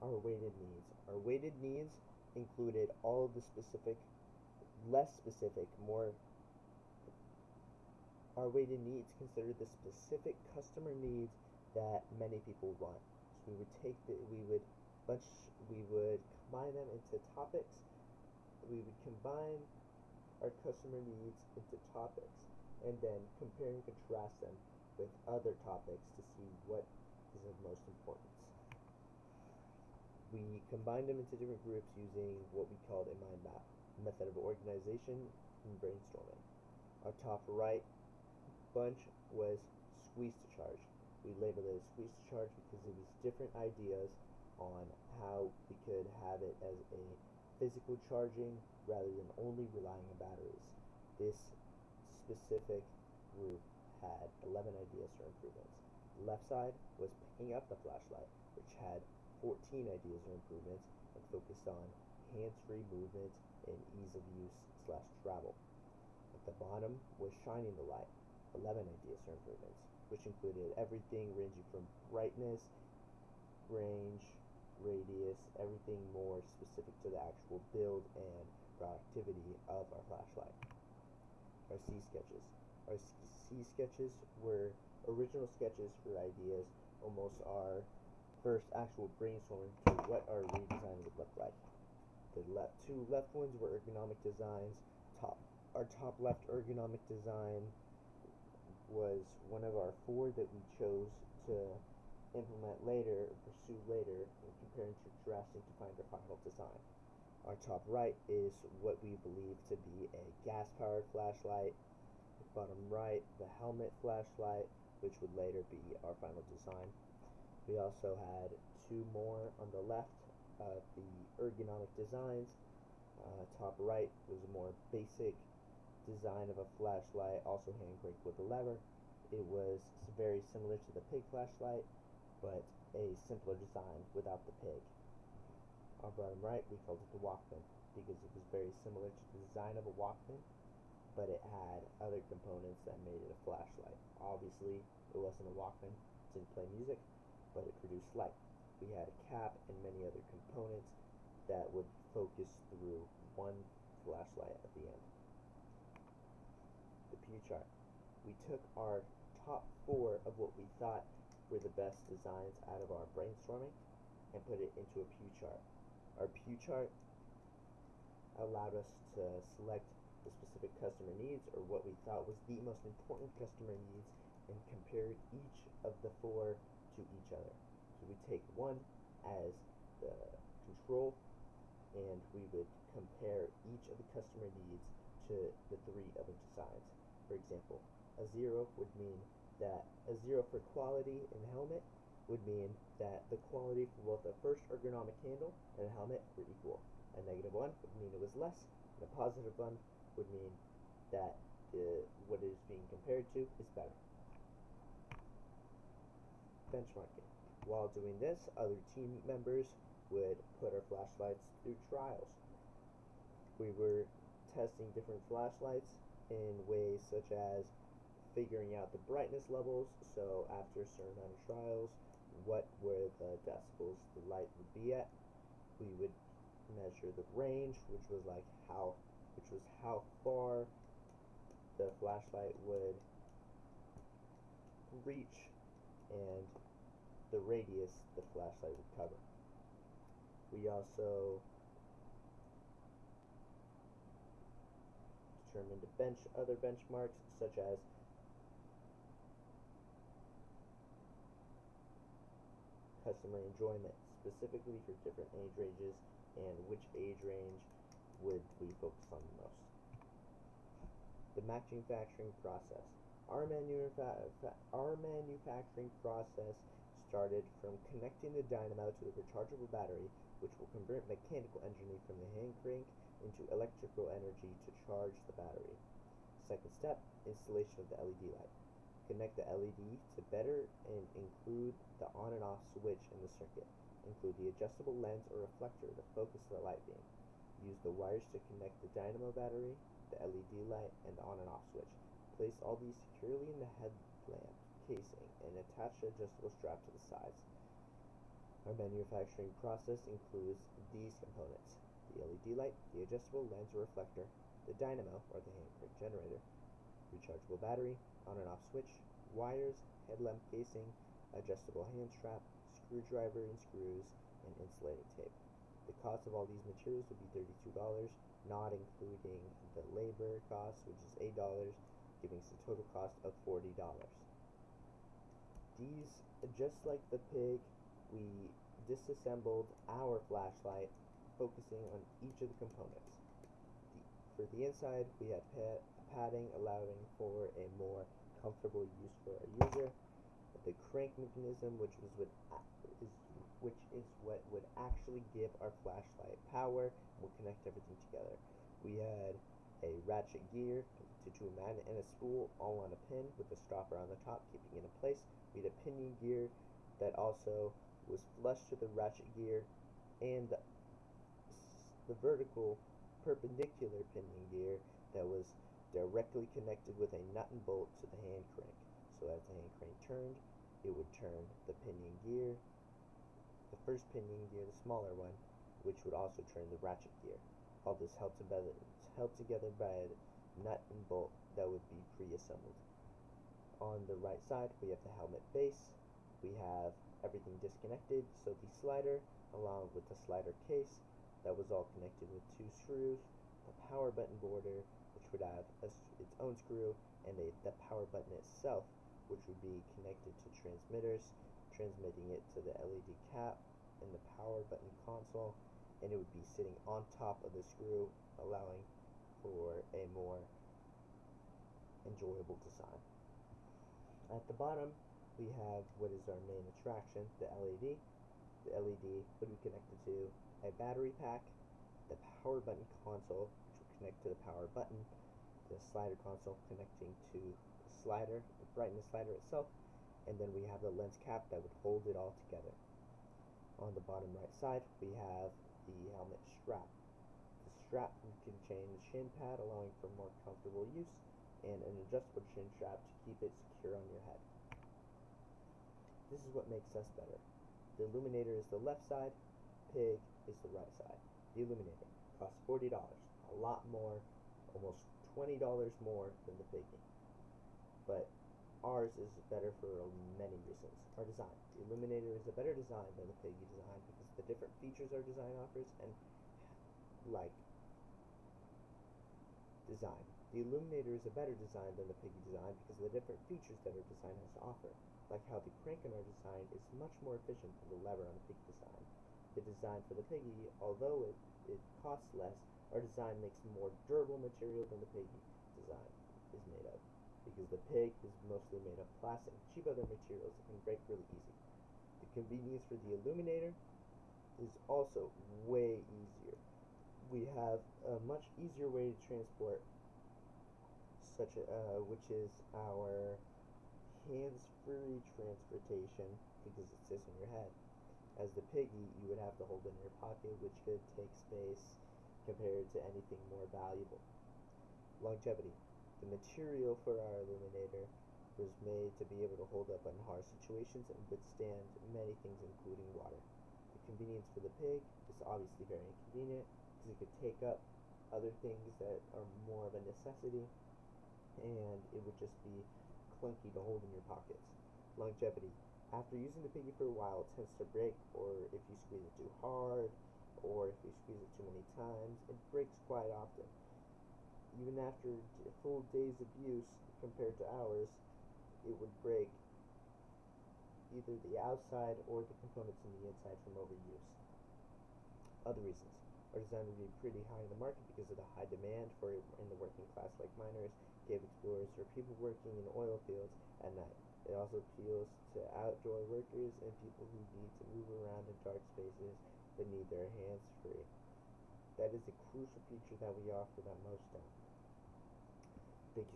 our weighted needs. Our weighted needs included all of the specific, less specific, more. Our weighted needs considered the specific customer needs that many people want. So we would combine them into topics. We would combine our customer needs into topics and then compare and contrast them with other topics to see what is of most importance. We combined them into different groups using what we called a mind map, method of organization and brainstorming. Our top right bunch was squeeze to charge. We labeled it as squeeze to charge because it was different ideas on how we could have it as a physical charging rather than only relying on batteries. This specific group had 11 ideas for improvements. The left side was picking up the flashlight, which had 14 ideas for improvements and focused on hands-free movement and ease of use / travel. At the bottom was shining the light, 11 ideas for improvements, which included everything ranging from brightness, range, radius, everything more specific to the actual build and productivity of our flashlight. Our C sketches. Our C sketches were original sketches for ideas, almost our first actual brainstorming to what our redesign would look like. The two left ones were ergonomic designs. Our top left ergonomic design was one of our 4 that we chose to implement later, or pursue later, and compare and contrasting to find our final design. Our top right is what we believe to be a gas-powered flashlight. Bottom right, the helmet flashlight, which would later be our final design. We also had 2 more on the left of the ergonomic designs. Top right was a more basic design of a flashlight, also hand cranked with a lever. It was very similar to the pig flashlight, but a simpler design without the pig. On bottom right, we called it the Walkman because it was very similar to the design of a Walkman, but it had other components that made it a flashlight. Obviously, it wasn't a Walkman, it didn't play music, but it produced light. We had a cap and many other components that would focus through one flashlight at the end. The pew chart. We took our top 4 of what we thought were the best designs out of our brainstorming and put it into a pew chart. Our pew chart allowed us to select the specific customer needs, or what we thought was the most important customer needs, and compare each of the 4 to each other. So we take one as the control, and we would compare each of the customer needs to the 3 other designs. For example, a 0 would mean that a 0 for quality in the helmet would mean that the quality for both the first ergonomic handle and the helmet were equal. A -1 would mean it was less, and a +1 would mean that what it is being compared to is better. Benchmarking. While doing this, other team members would put our flashlights through trials. We were testing different flashlights in ways such as figuring out the brightness levels, so after a certain amount of trials, what were the decibels the light would be at. We would measure the range, which was how far the flashlight would reach, and the radius the flashlight would cover. We also determined other benchmarks such as customer enjoyment, specifically for different age ranges, and which age range would we focus on the most. The manufacturing process. Our manufacturing process started from connecting the dynamo to the rechargeable battery, which will convert mechanical energy from the hand crank into electrical energy to charge the battery. Second step, installation of the LED light. Connect the LED to better and include the on and off switch in the circuit. Include the adjustable lens or reflector to focus the light beam. Use the wires to connect the dynamo battery, the LED light, and the on and off switch. Place all these securely in the headlamp casing and attach the adjustable strap to the sides. Our manufacturing process includes these components: the LED light, the adjustable lens or reflector, the dynamo or the hand crank generator, rechargeable battery, on and off switch, wires, headlamp casing, adjustable hand strap, screwdriver and screws, and insulating tape. The cost of all these materials would be $32, not including the labor cost, which is $8, giving us a total cost of $40. These, just like the pig, we disassembled our flashlight, focusing on each of the components. For the inside, we have padding allowing for a more comfortable use for our user. The crank mechanism, which is what would actually give our flashlight power, will connect everything together. We had a ratchet gear connected to a magnet and a spool, all on a pin with a stopper on the top, keeping it in place. We had a pinion gear that also was flush to the ratchet gear, and the vertical perpendicular pinion gear that was directly connected with a nut and bolt to the hand crank. So as the hand crank turned, it would turn the pinion gear, the first pinion gear, the smaller one, which would also turn the ratchet gear. All this held together by a nut and bolt that would be pre-assembled. On the right side, we have the helmet base. We have everything disconnected, so the slider, along with the slider case, that was all connected with 2 screws, the power button border, which would have its own screw, and the power button itself, which would be connected to transmitters, transmitting it to the LED cap and the power button console, and it would be sitting on top of the screw, allowing for a more enjoyable design. At the bottom, we have what is our main attraction, the LED. The LED would be connected to a battery pack, the power button console, which would connect to the power button, the slider console connecting to the slider, the brightness slider itself, and then we have the lens cap that would hold it all together. On the bottom right side, we have the helmet strap. The strap can change the shin pad, allowing for more comfortable use, and an adjustable chin strap to keep it secure on your head. This is what makes us better. The illuminator is the left side, pig is the right side. The illuminator costs $40, a lot more, almost $20 more than the piggy. But ours is better for many reasons. Our design. The illuminator is a better design than the piggy design because of the different features our design offers, and like design. The illuminator is a better design than the piggy design because of the different features that our design has to offer, like how the crank in our design is much more efficient than the lever on the piggy design. The design for the piggy, although it costs less, our design makes more durable material than the piggy design is made of, because the pig is mostly made of plastic, cheap other materials that can break really easy. The convenience for the illuminator is also way easier. We have a much easier way to transport, which is our hands-free transportation, because it sits on your head. As the piggy, you would have to hold it in your pocket, which could take space compared to anything more valuable. Longevity. The material for our illuminator was made to be able to hold up in harsh situations and withstand many things, including water. The convenience for the pig is obviously very inconvenient, because it could take up other things that are more of a necessity, and it would just be clunky to hold in your pockets. Longevity. After using the piggy for a while, it tends to break, or if you squeeze it too hard, or if you squeeze it too many times, it breaks quite often. Even after a full day's of use, compared to ours, it would break either the outside or the components in the inside from overuse. Other reasons. Our design would be pretty high in the market because of the high demand for it in the working class, like miners, cave explorers, or people working in oil fields at night. It also appeals to outdoor workers and people who need to move around in dark spaces but need their hands free. That is a crucial feature that we offer that most don't. Thank you so much.